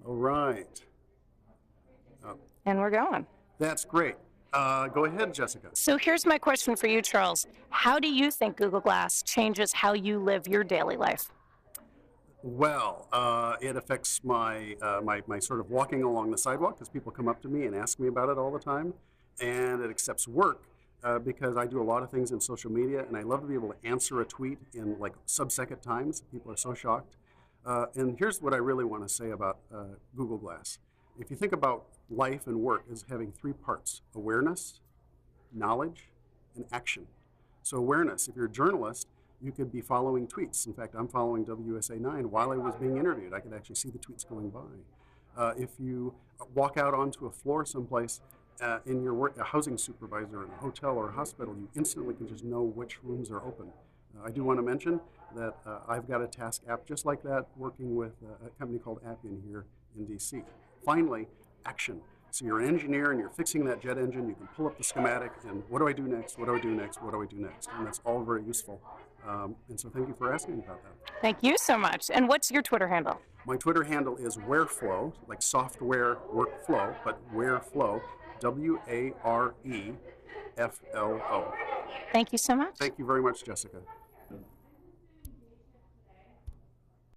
All right. And we're going. That's great. Go ahead, Jessica. So here's my question for you, Charles. How do you think Google Glass changes how you live your daily life? Well, it affects my sort of walking along the sidewalk because people come up to me and ask me about it all the time. And it accepts work because I do a lot of things in social media, and I love to be able to answer a tweet in like sub-second times. People are so shocked. And here's what I really want to say about Google Glass. If you think about life and work as having three parts: awareness, knowledge, and action. So awareness, if you're a journalist, you could be following tweets. In fact, I'm following WSA 9 while I was being interviewed. I could actually see the tweets going by. If you walk out onto a floor someplace in your work, a housing supervisor in a hotel or a hospital, you instantly can just know which rooms are open. I do want to mention that I've got a task app just like that working with a company called Appian here in DC. Finally, action. So you're an engineer and you're fixing that jet engine, you can pull up the schematic and what do I do next, what do I do next, what do I do next? And that's all very useful. And so thank you for asking about that. Thank you so much. And what's your Twitter handle? My Twitter handle is Wareflow, like software workflow, but Wareflow, WAREFLO. Thank you so much. Thank you very much, Jessica.